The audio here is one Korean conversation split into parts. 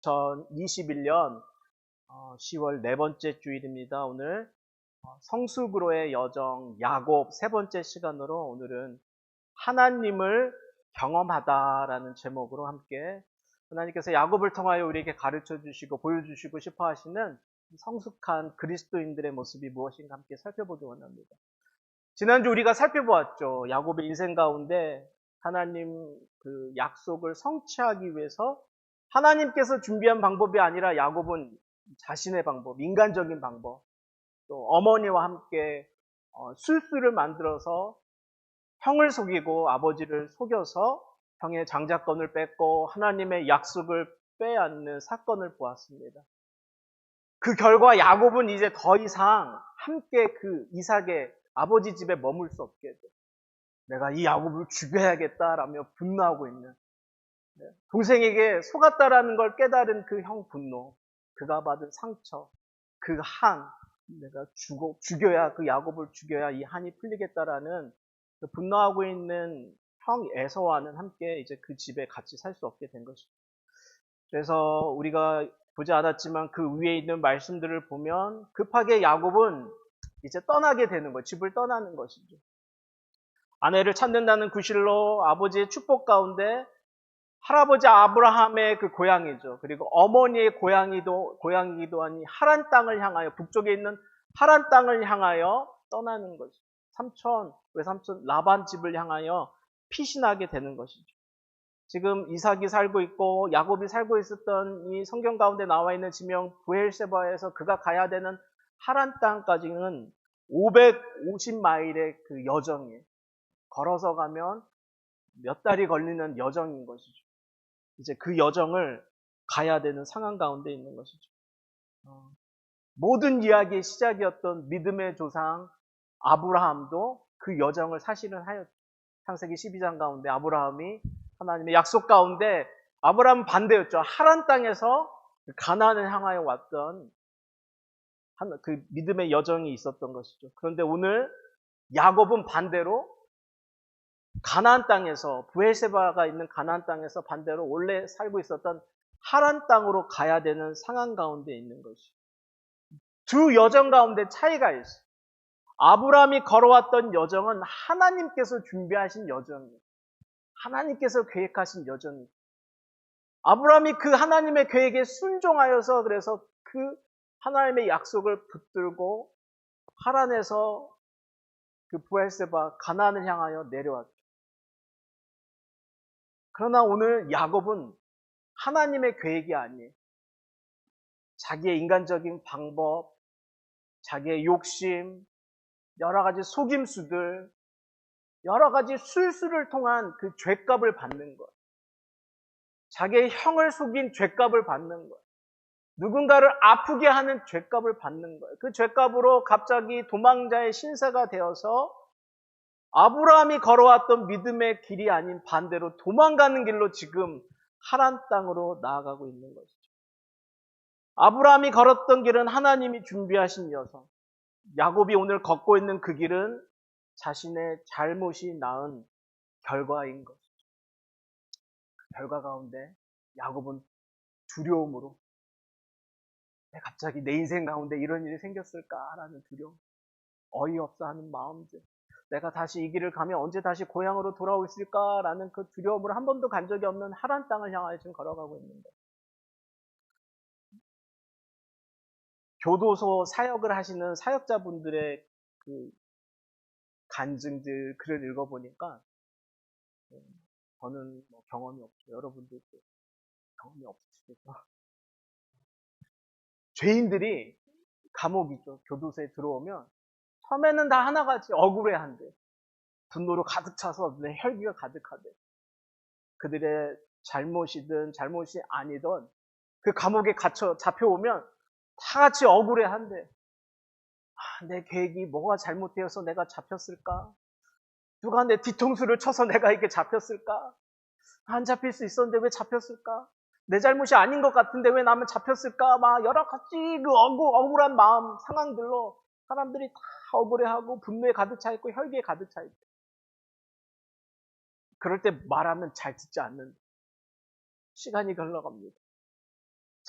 2021년 10월 네 번째 주일입니다. 오늘 성숙으로의 여정 야곱 세 번째 시간으로 오늘은 하나님을 경험하다라는 제목으로 함께 하나님께서 야곱을 통하여 우리에게 가르쳐 주시고 보여주시고 싶어 하시는 성숙한 그리스도인들의 모습이 무엇인가 함께 살펴보기 원합니다. 지난주 우리가 살펴보았죠. 야곱의 인생 가운데 하나님 그 약속을 성취하기 위해서 하나님께서 준비한 방법이 아니라 야곱은 자신의 방법, 인간적인 방법, 또 어머니와 함께 술수를 만들어서 형을 속이고 아버지를 속여서 형의 장자권을 뺏고 하나님의 약속을 빼앗는 사건을 보았습니다. 그 결과 야곱은 이제 더 이상 함께 그 이삭의 아버지 집에 머물 수 없게 돼. 내가 이 야곱을 죽여야겠다라며 분노하고 있는, 동생에게 속았다라는 걸 깨달은 그 형 분노, 그가 받은 상처, 그 한, 내가 죽여야, 그 야곱을 죽여야 이 한이 풀리겠다라는 그 분노하고 있는 형 에서와는 함께 이제 그 집에 같이 살 수 없게 된 것입니다. 그래서 우리가 보지 않았지만 그 위에 있는 말씀들을 보면 급하게 야곱은 이제 떠나게 되는 거예요. 집을 떠나는 것이죠. 아내를 찾는다는 구실로 아버지의 축복 가운데 할아버지 아브라함의 그 고향이죠. 그리고 어머니의 고향이기도 하니 하란 땅을 향하여, 북쪽에 있는 하란 땅을 향하여 떠나는 것이죠. 외삼촌 라반 집을 향하여 피신하게 되는 것이죠. 지금 이삭이 살고 있고 야곱이 살고 있었던 이 성경 가운데 나와 있는 지명 브엘세바에서 그가 가야 되는 하란 땅까지는 550마일의 그 여정이에요. 걸어서 가면 몇 달이 걸리는 여정인 것이죠. 이제 그 여정을 가야 되는 상황 가운데 있는 것이죠. 모든 이야기의 시작이었던 믿음의 조상 아브라함도 그 여정을 사실은 하였죠. 창세기 12장 가운데 아브라함이 하나님의 약속 가운데, 아브라함은 반대였죠. 하란 땅에서 가나안을 향하여 왔던 그 믿음의 여정이 있었던 것이죠. 그런데 오늘 야곱은 반대로 가나안 땅에서, 브엘세바가 있는 가나안 땅에서 반대로 원래 살고 있었던 하란 땅으로 가야 되는 상황 가운데 있는 것이죠. 두 여정 가운데 차이가 있어요. 아브라함이 걸어왔던 여정은 하나님께서 준비하신 여정이에요. 하나님께서 계획하신 여정이에요. 아브라함이 그 하나님의 계획에 순종하여서, 그래서 그 하나님의 약속을 붙들고 하란에서 그 브엘세바 가나안을 향하여 내려왔죠. 그러나 오늘 야곱은 하나님의 계획이 아니에요. 자기의 인간적인 방법, 자기의 욕심, 여러 가지 속임수들, 여러 가지 술수를 통한 그 죗값을 받는 것. 자기의 형을 속인 죗값을 받는 것. 누군가를 아프게 하는 죗값을 받는 거예요. 그 죗값으로 갑자기 도망자의 신세가 되어서 아브라함이 걸어왔던 믿음의 길이 아닌 반대로 도망가는 길로 지금 하란 땅으로 나아가고 있는 것이죠. 아브라함이 걸었던 길은 하나님이 준비하신 여정. 야곱이 오늘 걷고 있는 그 길은 자신의 잘못이 낳은 결과인 것이죠. 그 결과 가운데 야곱은 두려움으로, 갑자기 내 인생 가운데 이런 일이 생겼을까라는 두려움, 어이없어 하는 마음들, 내가 다시 이 길을 가면 언제 다시 고향으로 돌아올 수 있을까라는 그 두려움을 한 번도 간 적이 없는 하란 땅을 향하여 지금 걸어가고 있는데, 교도소 사역을 하시는 사역자분들의 그 간증들, 글을 읽어보니까 저는 경험이 없죠. 여러분들도 경험이 없으시겠죠. 죄인들이 감옥이죠. 교도소에 들어오면 처음에는 다 하나같이 억울해한대. 분노로 가득 차서 내 혈기가 가득하대. 그들의 잘못이든 잘못이 아니든 그 감옥에 잡혀오면 다 같이 억울해한대. 내 계획이 뭐가 잘못되어서 내가 잡혔을까? 누가 내 뒤통수를 쳐서 내가 이렇게 잡혔을까? 안 잡힐 수 있었는데 왜 잡혔을까? 내 잘못이 아닌 것 같은데 왜 나만 잡혔을까? 막 여러 가지 그 억울한 마음, 상황들로 사람들이 다 억울해하고 분노에 가득 차 있고 혈기에 가득 차 있고, 그럴 때 말하면 잘 듣지 않는 시간이 흘러갑니다.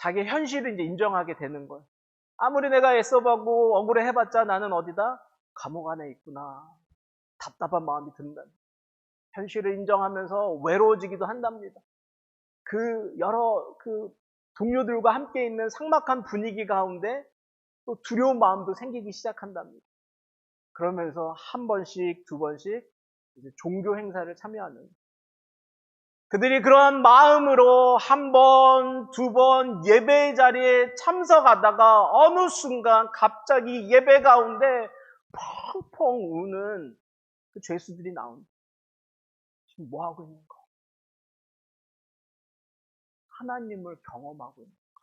자기 현실을 이제 인정하게 되는 거예요. 아무리 내가 애써보고 억울해 해봤자 나는 어디다? 감옥 안에 있구나. 답답한 마음이 든다. 현실을 인정하면서 외로워지기도 한답니다. 여러 동료들과 함께 있는 삭막한 분위기 가운데 또 두려운 마음도 생기기 시작한답니다. 그러면서 한 번씩, 두 번씩 이제 종교 행사를 참여하는. 그들이 그러한 마음으로 한 번, 두 번 예배 자리에 참석하다가 어느 순간 갑자기 예배 가운데 펑펑 우는 그 죄수들이 나온다. 지금 뭐 하고 있는 거? 하나님을 경험하고 있는 거.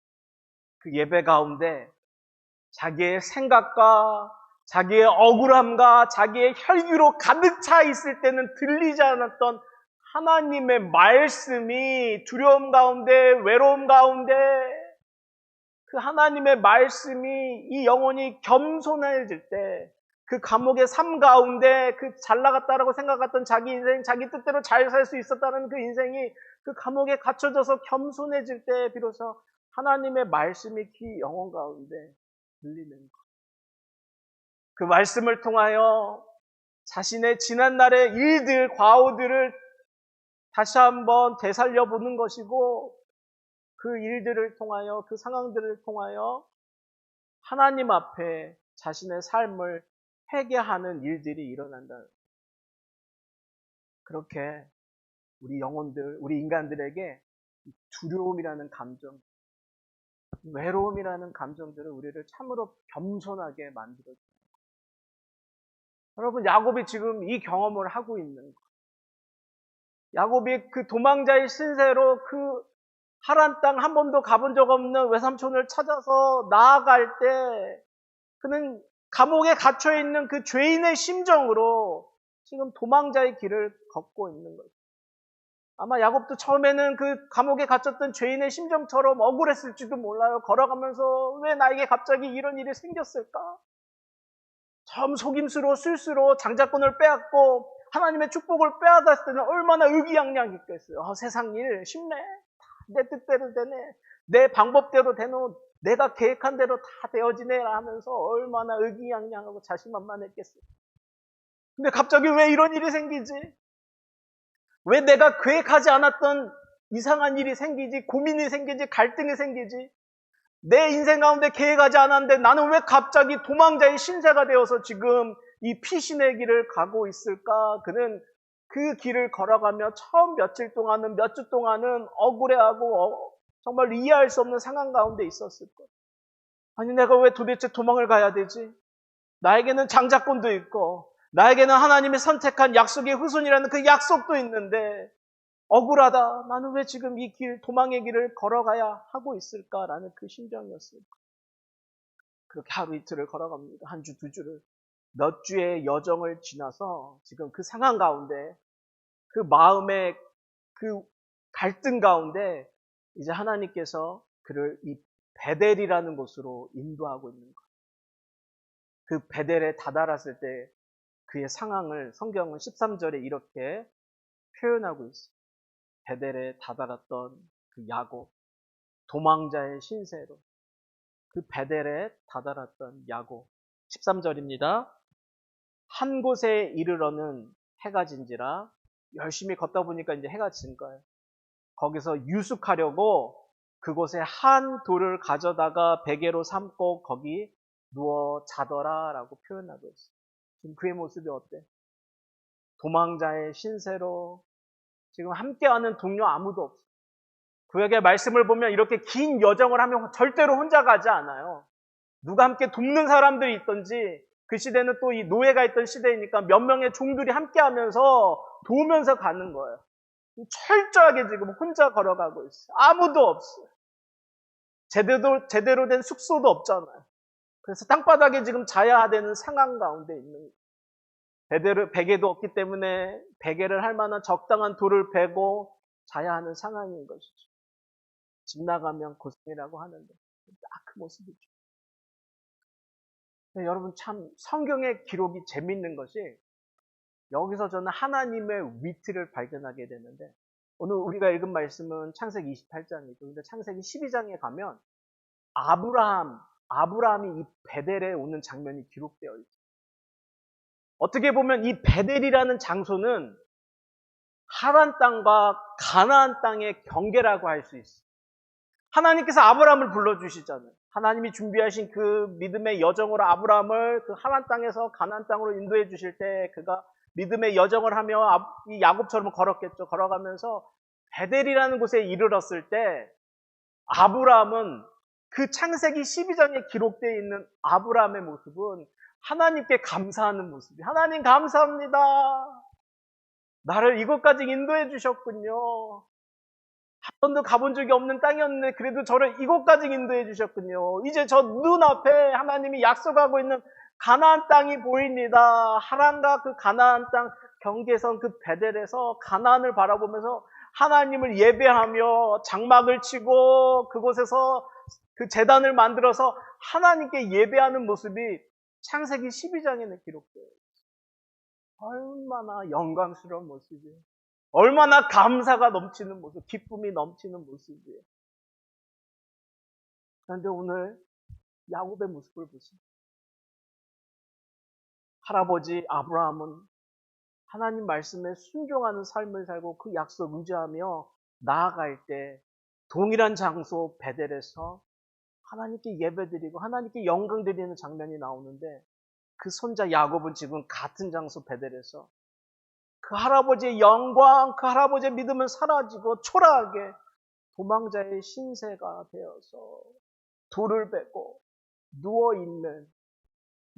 그 예배 가운데 자기의 생각과 자기의 억울함과 자기의 혈기로 가득 차 있을 때는 들리지 않았던 하나님의 말씀이 두려움 가운데, 외로움 가운데 그 하나님의 말씀이 이 영혼이 겸손해질 때 그 감옥의 삶 가운데 그 잘 나갔다라고 생각했던 자기 인생, 자기 뜻대로 잘 살 수 있었다는 그 인생이 그 감옥에 갇혀져서 겸손해질 때 비로소 하나님의 말씀이 그 영혼 가운데 들리는 것. 그 말씀을 통하여 자신의 지난날의 일들, 과오들을 다시 한번 되살려보는 것이고 그 일들을 통하여, 그 상황들을 통하여 하나님 앞에 자신의 삶을 회개하는 일들이 일어난다. 그렇게 우리 영혼들, 우리 인간들에게 두려움이라는 감정, 외로움이라는 감정들을 우리를 참으로 겸손하게 만들어줘요. 여러분, 야곱이 지금 이 경험을 하고 있는 거예요. 야곱이 그 도망자의 신세로 그 하란 땅 한 번도 가본 적 없는 외삼촌을 찾아서 나아갈 때 그는 감옥에 갇혀있는 그 죄인의 심정으로 지금 도망자의 길을 걷고 있는 거죠. 아마 야곱도 처음에는 그 감옥에 갇혔던 죄인의 심정처럼 억울했을지도 몰라요. 걸어가면서 왜 나에게 갑자기 이런 일이 생겼을까? 처음 속임수로 술수로 장자권을 빼앗고 하나님의 축복을 빼앗았을 때는 얼마나 의기양양했겠어요. 세상 일 쉽네. 내 뜻대로 되네. 내 방법대로 되네. 내가 계획한 대로 다 되어지네 하면서 얼마나 의기양양하고 자신만만했겠어요. 근데 갑자기 왜 이런 일이 생기지? 왜 내가 계획하지 않았던 이상한 일이 생기지? 고민이 생기지? 갈등이 생기지? 내 인생 가운데 계획하지 않았는데 나는 왜 갑자기 도망자의 신세가 되어서 지금 이 피신의 길을 가고 있을까? 그는 그 길을 걸어가며 처음 며칠 동안은, 몇 주 동안은 억울해하고 정말 이해할 수 없는 상황 가운데 있었을 거예요. 아니, 내가 왜 도대체 도망을 가야 되지? 나에게는 장자권도 있고, 나에게는 하나님이 선택한 약속의 후손이라는 그 약속도 있는데, 억울하다. 나는 왜 지금 이 길, 도망의 길을 걸어가야 하고 있을까라는 그 심정이었어요. 그렇게 하루 이틀을 걸어갑니다. 한 주, 두 주를. 몇 주의 여정을 지나서 지금 그 상황 가운데, 그 마음의 그 갈등 가운데 이제 하나님께서 그를 이 베델이라는 곳으로 인도하고 있는 거예요. 그 베델에 다다랐을 때 그의 상황을 성경은 13절에 이렇게 표현하고 있어요. 베델에 다다랐던 그 야곱, 도망자의 신세로 그 베델에 다다랐던 야곱. 13절입니다. 한 곳에 이르러는 해가 진지라. 열심히 걷다 보니까 이제 해가 진 거예요. 거기서 유숙하려고 그곳에 한 돌을 가져다가 베개로 삼고 거기 누워 자더라 라고 표현하고 있어요. 지금 그의 모습이 어때? 도망자의 신세로 지금 함께하는 동료 아무도 없어요. 구약의 말씀을 보면 이렇게 긴 여정을 하면 절대로 혼자 가지 않아요. 누가 함께 돕는 사람들이 있던지, 그 시대는 또 이 노예가 있던 시대이니까 몇 명의 종들이 함께하면서 도우면서 가는 거예요. 철저하게 지금 혼자 걸어가고 있어요. 아무도 없어요. 제대로 된 숙소도 없잖아요. 그래서 땅바닥에 지금 자야 되는 상황 가운데 있는 거예요. 베개도 없기 때문에 베개를 할 만한 적당한 돌을 베고 자야 하는 상황인 것이죠. 집 나가면 고생이라고 하는데 딱 그 모습이죠. 여러분, 참 성경의 기록이 재밌는 것이 여기서 저는 하나님의 위트를 발견하게 되는데 오늘 우리가 읽은 말씀은 창세기 28장이죠. 근데 창세기 12장에 가면 아브라함이 이 베델에 오는 장면이 기록되어 있어요. 어떻게 보면 이 베델이라는 장소는 하란 땅과 가나안 땅의 경계라고 할 수 있어요. 하나님께서 아브라함을 불러주시잖아요. 하나님이 준비하신 그 믿음의 여정으로 아브라함을 그 하란 땅에서 가나안 땅으로 인도해 주실 때 그가 믿음의 여정을 하며 이 야곱처럼 걸었겠죠. 걸어가면서 베델이라는 곳에 이르렀을 때 아브라함은 그 창세기 12장에 기록되어 있는 아브라함의 모습은 하나님께 감사하는 모습이에요. 하나님 감사합니다. 나를 이곳까지 인도해 주셨군요. 한 번도 가본 적이 없는 땅이었는데 그래도 저를 이곳까지 인도해 주셨군요. 이제 저 눈앞에 하나님이 약속하고 있는 가나안 땅이 보입니다. 하란과 그 가나안 땅 경계선 그 베델에서 가나안을 바라보면서 하나님을 예배하며 장막을 치고 그곳에서 그 제단을 만들어서 하나님께 예배하는 모습이 창세기 12장에는 기록돼요. 얼마나 영광스러운 모습이에요. 얼마나 감사가 넘치는 모습, 기쁨이 넘치는 모습이에요. 그런데 오늘 야곱의 모습을 보시면 할아버지 아브라함은 하나님 말씀에 순종하는 삶을 살고 그 약속 의지하며 나아갈 때 동일한 장소 베델에서 하나님께 예배드리고 하나님께 영광 드리는 장면이 나오는데 그 손자 야곱은 지금 같은 장소 베델에서 그 할아버지의 영광, 그 할아버지의 믿음은 사라지고 초라하게 도망자의 신세가 되어서 돌을 베고 누워있는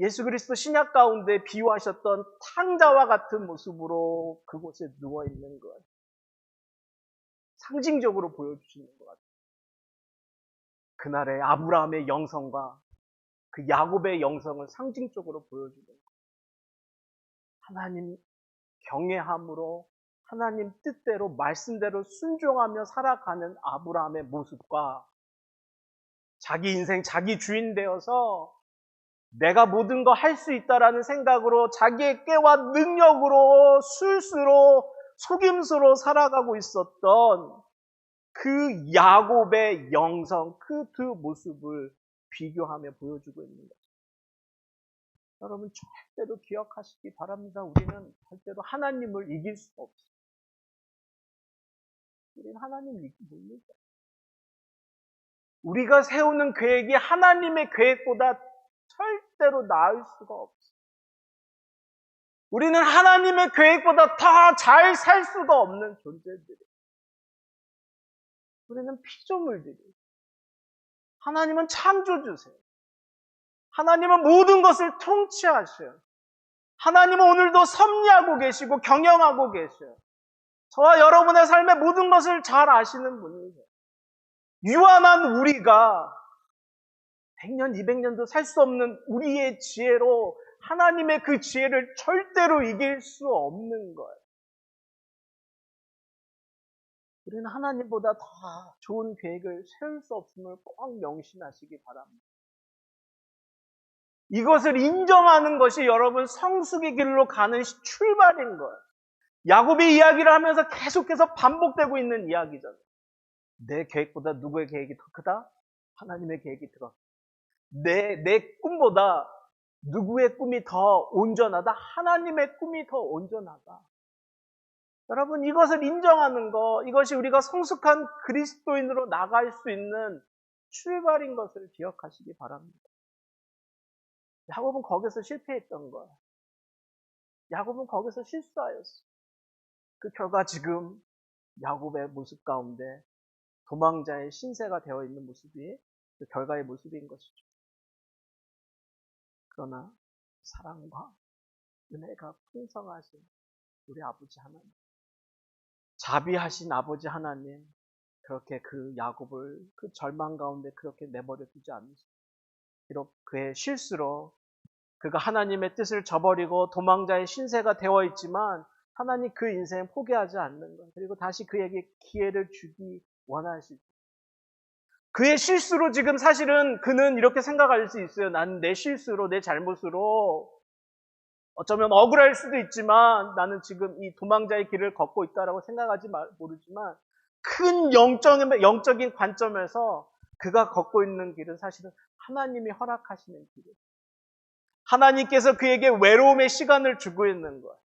예수 그리스도 신약 가운데 비유하셨던 탕자와 같은 모습으로 그곳에 누워있는 것. 상징적으로 보여주시는 것 같아요. 그날의 아브라함의 영성과 그 야곱의 영성을 상징적으로 보여주는 것. 하나님 경외함으로 하나님 뜻대로 말씀대로 순종하며 살아가는 아브라함의 모습과 자기 인생 자기 주인 되어서 내가 모든 거 할 수 있다라는 생각으로 자기의 꾀와 능력으로 술수로 속임수로 살아가고 있었던 그 야곱의 영성, 그 두 모습을 비교하며 보여주고 있는 거죠. 여러분 절대로 기억하시기 바랍니다. 우리는 절대로 하나님을 이길 수가 없어요. 우리는 하나님을 이기기 못합니다. 우리가 세우는 계획이 하나님의 계획보다 절대로 나을 수가 없어요. 우리는 하나님의 계획보다 더 잘 살 수가 없는 존재들이에요. 우리는 피조물들이에요. 하나님은 창조주세요. 하나님은 모든 것을 통치하셔요. 하나님은 오늘도 섭리하고 계시고 경영하고 계셔요. 저와 여러분의 삶의 모든 것을 잘 아시는 분이세요. 유한한 우리가 100년, 200년도 살 수 없는 우리의 지혜로 하나님의 그 지혜를 절대로 이길 수 없는 거예요. 우리는 하나님보다 더 좋은 계획을 세울 수 없음을 꼭 명심하시기 바랍니다. 이것을 인정하는 것이 여러분 성숙의 길로 가는 출발인 거예요. 야곱이 이야기를 하면서 계속해서 반복되고 있는 이야기잖아요. 내 계획보다 누구의 계획이 더 크다? 하나님의 계획이 더 크다. 내 꿈보다 누구의 꿈이 더 온전하다? 하나님의 꿈이 더 온전하다. 여러분 이것을 인정하는 것, 이것이 우리가 성숙한 그리스도인으로 나갈 수 있는 출발인 것을 기억하시기 바랍니다. 야곱은 거기서 실패했던 거예요. 야곱은 거기서 실수하였어요. 그 결과 지금 야곱의 모습 가운데 도망자의 신세가 되어 있는 모습이 그 결과의 모습인 것이죠. 그러나 사랑과 은혜가 풍성하신 우리 아버지 하나님, 자비하신 아버지 하나님, 그렇게 그 야곱을 그 절망 가운데 그렇게 내버려 두지 않으시고 비록 그의 실수로 그가 하나님의 뜻을 저버리고 도망자의 신세가 되어 있지만 하나님 그 인생 포기하지 않는 것, 그리고 다시 그에게 기회를 주기 원하시고 그의 실수로 지금 사실은 그는 이렇게 생각할 수 있어요. 나는 내 실수로 내 잘못으로 어쩌면 억울할 수도 있지만 나는 지금 이 도망자의 길을 걷고 있다라고 생각하지 모르지만 큰 영적인 관점에서 그가 걷고 있는 길은 사실은 하나님이 허락하시는 길이에요. 하나님께서 그에게 외로움의 시간을 주고 있는 거예요.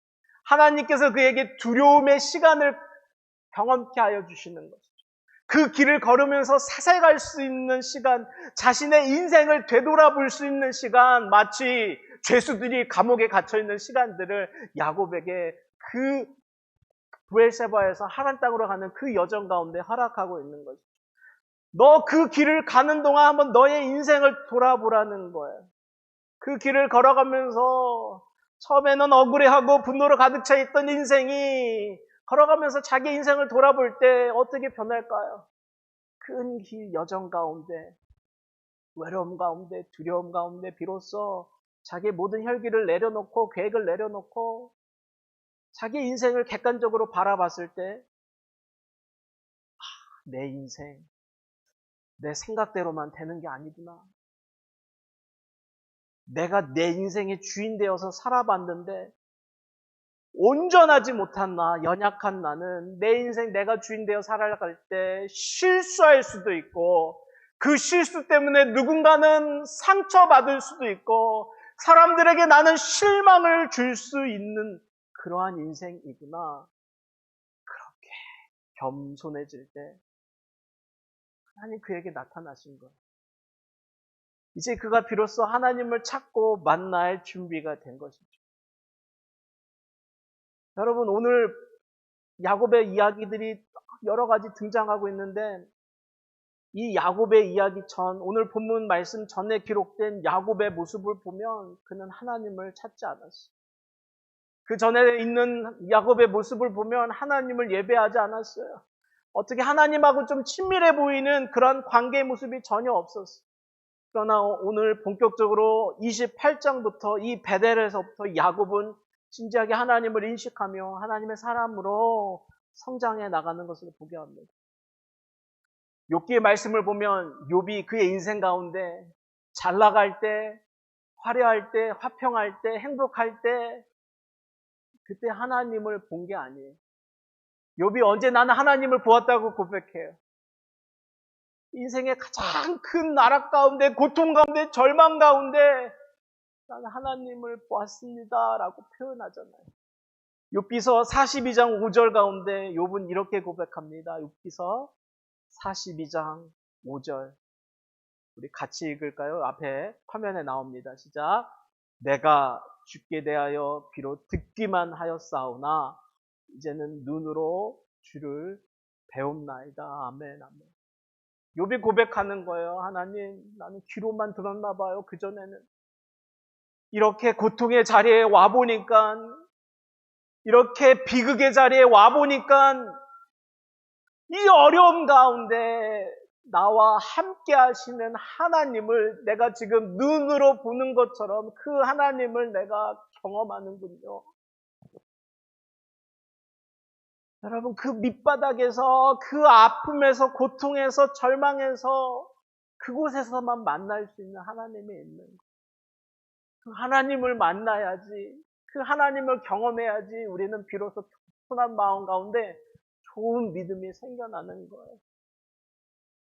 하나님께서 그에게 두려움의 시간을 경험케 하여 주시는 것이죠. 그 길을 걸으면서 사색할 수 있는 시간, 자신의 인생을 되돌아볼 수 있는 시간, 마치 죄수들이 감옥에 갇혀있는 시간들을 야곱에게 그 브엘세바에서 하란 땅으로 가는 그 여정 가운데 허락하고 있는 거죠. 너 그 길을 가는 동안 한번 너의 인생을 돌아보라는 거예요. 그 길을 걸어가면서 처음에는 억울해하고 분노로 가득 차 있던 인생이 걸어가면서 자기 인생을 돌아볼 때 어떻게 변할까요? 큰 길 여정 가운데, 외로움 가운데, 두려움 가운데 비로소 자기의 모든 혈기를 내려놓고 계획을 내려놓고 자기 인생을 객관적으로 바라봤을 때 내 인생, 내 생각대로만 되는 게 아니구나. 내가 내 인생의 주인 되어서 살아봤는데 온전하지 못한 나, 연약한 나는 내 인생 내가 주인 되어 살아갈 때 실수할 수도 있고 그 실수 때문에 누군가는 상처받을 수도 있고 사람들에게 나는 실망을 줄 수 있는 그러한 인생이구나. 그렇게 겸손해질 때 하나님 그에게 나타나신 거예요. 이제 그가 비로소 하나님을 찾고 만날 준비가 된 것이죠. 여러분, 오늘 야곱의 이야기들이 여러 가지 등장하고 있는데 이 야곱의 이야기 전, 오늘 본문 말씀 전에 기록된 야곱의 모습을 보면 그는 하나님을 찾지 않았어요. 그 전에 있는 야곱의 모습을 보면 하나님을 예배하지 않았어요. 어떻게 하나님하고 좀 친밀해 보이는 그런 관계의 모습이 전혀 없었어요. 그러나 오늘 본격적으로 28장부터 이 베델에서부터 야곱은 진지하게 하나님을 인식하며 하나님의 사람으로 성장해 나가는 것을 보게 합니다. 욥기의 말씀을 보면 욥이 그의 인생 가운데 잘 나갈 때, 화려할 때, 화평할 때, 행복할 때 그때 하나님을 본 게 아니에요. 욥이 언제 나는 하나님을 보았다고 고백해요. 인생의 가장 큰 나락 가운데, 고통 가운데, 절망 가운데 나는 하나님을 보았습니다 라고 표현하잖아요. 욥기서 42장 5절 가운데 욥은 이렇게 고백합니다. 욥기서 42장 5절 우리 같이 읽을까요? 앞에 화면에 나옵니다. 시작. 내가 주께 대하여 비록 듣기만 하였사오나 이제는 눈으로 주를 배움나이다. 아멘, 아멘. 욥이 고백하는 거예요. 하나님, 나는 귀로만 들었나 봐요. 그전에는. 이렇게 고통의 자리에 와보니까, 이렇게 비극의 자리에 와보니까 이 어려움 가운데 나와 함께 하시는 하나님을 내가 지금 눈으로 보는 것처럼 그 하나님을 내가 경험하는군요. 여러분, 그 밑바닥에서, 그 아픔에서, 고통에서, 절망에서 그곳에서만 만날 수 있는 하나님이 있는 거예요. 그 하나님을 만나야지, 그 하나님을 경험해야지 우리는 비로소 편한 마음 가운데 좋은 믿음이 생겨나는 거예요.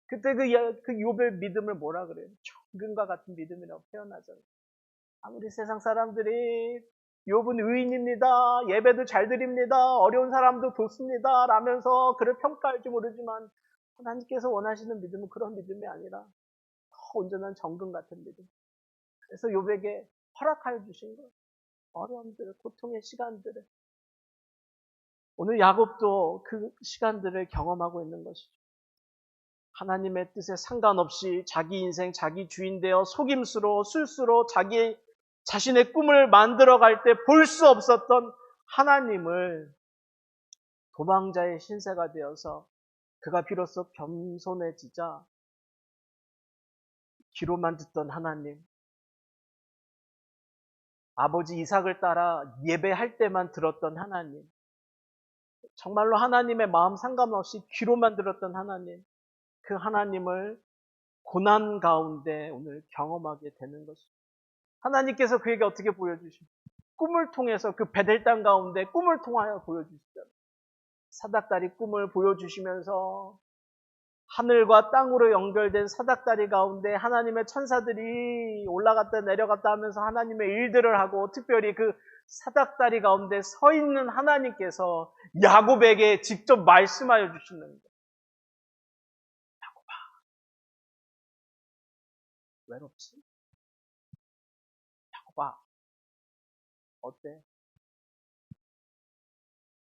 그때 그 욥의 믿음을 뭐라 그래요? 정금과 같은 믿음이라고 표현하잖아요. 아무리 세상 사람들이 욥은 의인입니다. 예배도 잘 드립니다. 어려운 사람도 돕습니다. 라면서 그를 평가할지 모르지만 하나님께서 원하시는 믿음은 그런 믿음이 아니라 더 온전한 정금 같은 믿음. 그래서 욥에게 허락하여 주신 거예요. 어려움들, 고통의 시간들을. 오늘 야곱도 그 시간들을 경험하고 있는 것이죠. 하나님의 뜻에 상관없이 자기 인생, 자기 주인 되어 속임수로, 술수로 자신의 꿈을 만들어갈 때 볼 수 없었던 하나님을 도망자의 신세가 되어서 그가 비로소 겸손해지자 귀로만 듣던 하나님, 아버지 이삭을 따라 예배할 때만 들었던 하나님, 정말로 하나님의 마음 상관없이 귀로만 들었던 하나님, 그 하나님을 고난 가운데 오늘 경험하게 되는 것입니다. 하나님께서 그에게 어떻게 보여주십니까? 꿈을 통해서 그 베델 땅 가운데 꿈을 통하여 보여주시잖아요. 사닥다리 꿈을 보여주시면서 하늘과 땅으로 연결된 사닥다리 가운데 하나님의 천사들이 올라갔다 내려갔다 하면서 하나님의 일들을 하고, 특별히 그 사닥다리 가운데 서 있는 하나님께서 야곱에게 직접 말씀하여 주시는 거예요. 야곱아, 외롭지? 야곱아, 어때?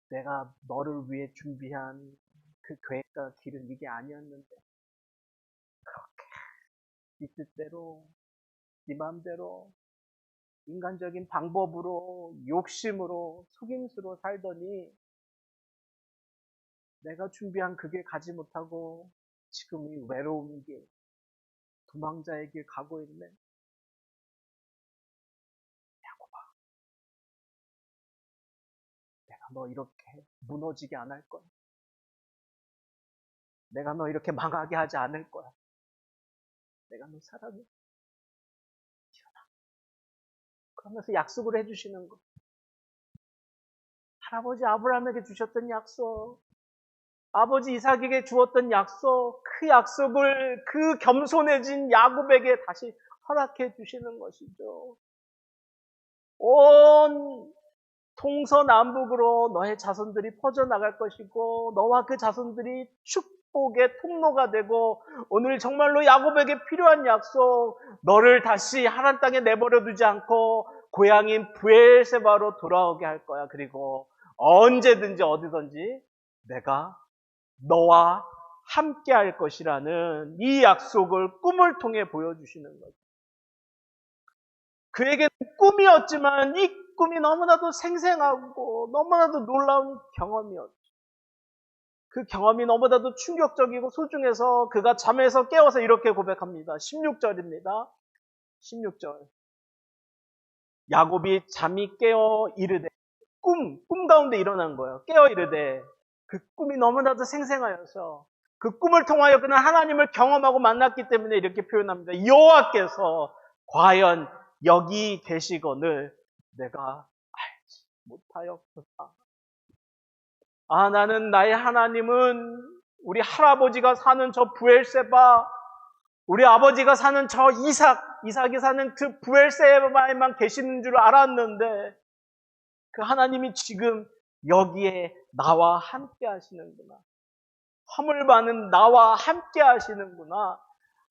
내가 너를 위해 준비한 그 계획과 길은 이게 아니었는데, 네 뜻대로, 네 마음대로 인간적인 방법으로, 욕심으로, 속임수로 살더니 내가 준비한 그 길 가지 못하고 지금 이 외로운 길, 도망자의 길 가고 있네. 야곱아, 내가 너 이렇게 무너지게 안 할 거야. 내가 너 이렇게 망하게 하지 않을 거야. 내가 너 사랑해. 일어나. 그러면서 약속을 해주시는 거. 할아버지 아브라함에게 주셨던 약속, 아버지 이삭에게 주었던 약속, 그 약속을 그 겸손해진 야곱에게 다시 허락해 주시는 것이죠. 온 동서남북으로 너의 자손들이 퍼져나갈 것이고, 너와 그 자손들이 축복의 통로가 되고, 오늘 정말로 야곱에게 필요한 약속, 너를 다시 하란 땅에 내버려 두지 않고 고향인 브엘세바로 돌아오게 할 거야. 그리고 언제든지 어디든지 내가 너와 함께 할 것이라는 이 약속을 꿈을 통해 보여주시는 거죠. 그에게는 꿈이었지만 이 꿈이 너무나도 생생하고 너무나도 놀라운 경험이었죠. 그 경험이 너무나도 충격적이고 소중해서 그가 잠에서 깨어서 이렇게 고백합니다. 16절입니다. 16절. 야곱이 잠이 깨어 이르되, 꿈 가운데 일어난 거예요. 깨어 이르되, 그 꿈이 너무나도 생생하여서 그 꿈을 통하여 그는 하나님을 경험하고 만났기 때문에 이렇게 표현합니다. 여호와께서 과연 여기 계시거늘 내가 알지 못하였구나. 아, 나는 나의 하나님은 우리 할아버지가 사는 저 브엘세바, 우리 아버지가 사는 저 이삭이 사는 그 브엘세바에만 계시는 줄 알았는데, 그 하나님이 지금 여기에 나와 함께 하시는구나. 허물 많은 나와 함께 하시는구나.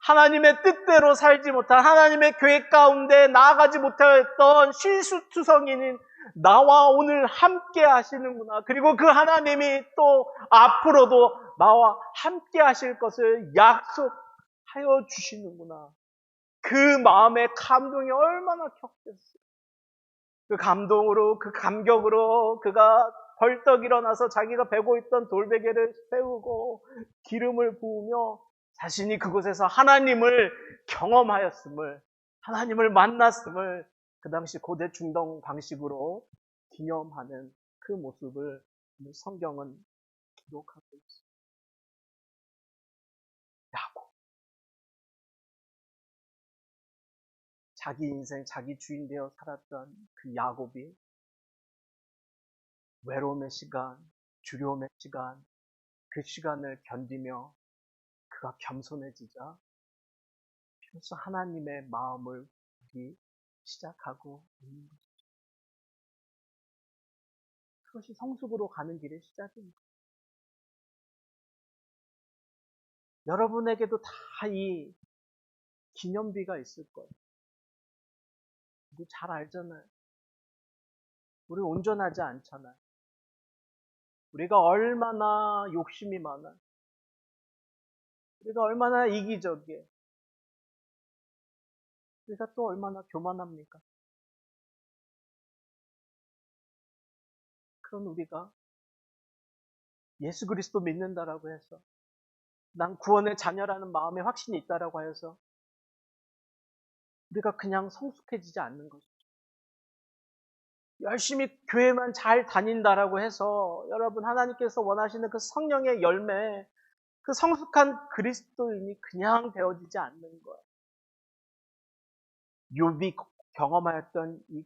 하나님의 뜻대로 살지 못한, 하나님의 계획 가운데 나아가지 못했던 실수투성이인 나와 오늘 함께 하시는구나. 그리고 그 하나님이 또 앞으로도 나와 함께 하실 것을 약속하여 주시는구나. 그 마음의 감동이 얼마나 격했어요. 그 감동으로, 그 감격으로 그가 벌떡 일어나서 자기가 베고 있던 돌베개를 세우고 기름을 부으며 자신이 그곳에서 하나님을 경험하였음을, 하나님을 만났음을 그 당시 고대 중동 방식으로 기념하는 그 모습을 성경은 기록하고 있습니다. 야곱. 자기 인생, 자기 주인 되어 살았던 그 야곱이 외로움의 시간, 두려움의 시간, 그 시간을 견디며 그가 겸손해지자 비로소 하나님의 마음을 보기 시작하고 있는 것이죠. 그것이 성숙으로 가는 길의 시작입니다. 여러분에게도 다 이 기념비가 있을 거예요. 우리 잘 알잖아요. 우리 온전하지 않잖아요. 우리가 얼마나 욕심이 많아요. 우리가 얼마나 이기적이에요. 우리가 또 얼마나 교만합니까? 그런 우리가 예수 그리스도 믿는다라고 해서, 난 구원의 자녀라는 마음에 확신이 있다라고 해서 우리가 그냥 성숙해지지 않는 것이죠. 열심히 교회만 잘 다닌다라고 해서 여러분 하나님께서 원하시는 그 성령의 열매, 그 성숙한 그리스도인이 그냥 되어지지 않는 거예요. 욥이 경험하였던 이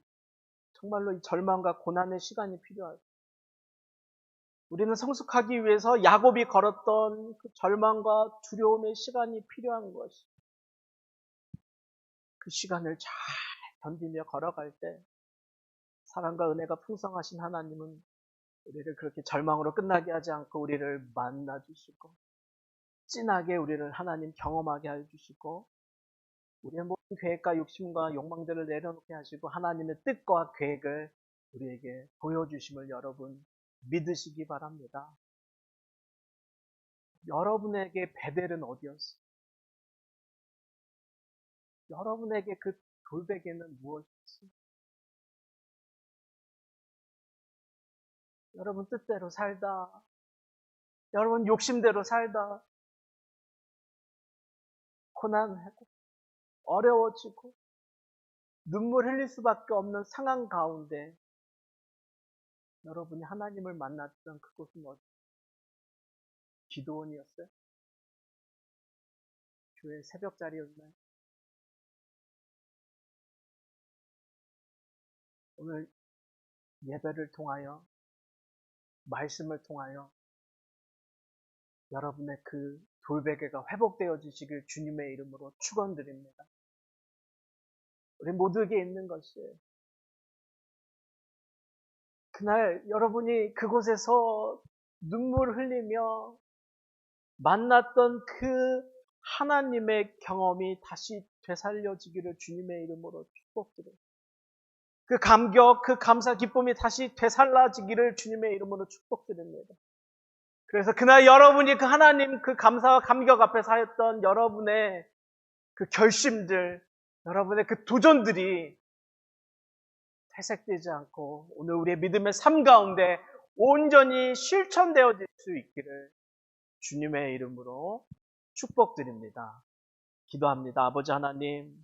정말로 이 절망과 고난의 시간이 필요하죠. 우리는 성숙하기 위해서 야곱이 걸었던 그 절망과 두려움의 시간이 필요한 것이, 그 시간을 잘 견디며 걸어갈 때 사랑과 은혜가 풍성하신 하나님은 우리를 그렇게 절망으로 끝나게 하지 않고 우리를 만나주시고 진하게 우리를 하나님 경험하게 해주시고 우리의 모든 계획과 욕심과 욕망들을 내려놓게 하시고 하나님의 뜻과 계획을 우리에게 보여주심을 여러분 믿으시기 바랍니다. 여러분에게 베델은 어디였어요? 여러분에게 그 돌베개는 무엇이었어요? 여러분 뜻대로 살다, 여러분 욕심대로 살다, 고난하고 어려워지고 눈물 흘릴 수밖에 없는 상황 가운데 여러분이 하나님을 만났던 그곳은 어디? 기도원이었어요? 교회 새벽 자리였나요? 오늘 예배를 통하여 말씀을 통하여 여러분의 그 돌베개가 회복되어 주시길 주님의 이름으로 축원드립니다. 우리 모두에게 있는 것이에요. 그날 여러분이 그곳에서 눈물 흘리며 만났던 그 하나님의 경험이 다시 되살려지기를 주님의 이름으로 축복드려요. 그 감격, 그 감사, 기쁨이 다시 되살라지기를 주님의 이름으로 축복드립니다. 그래서 그날 여러분이 그 하나님 그 감사와 감격 앞에서 하였던 여러분의 그 결심들, 여러분의 그 도전들이 퇴색되지 않고 오늘 우리의 믿음의 삶 가운데 온전히 실천되어질 수 있기를 주님의 이름으로 축복드립니다. 기도합니다. 아버지 하나님,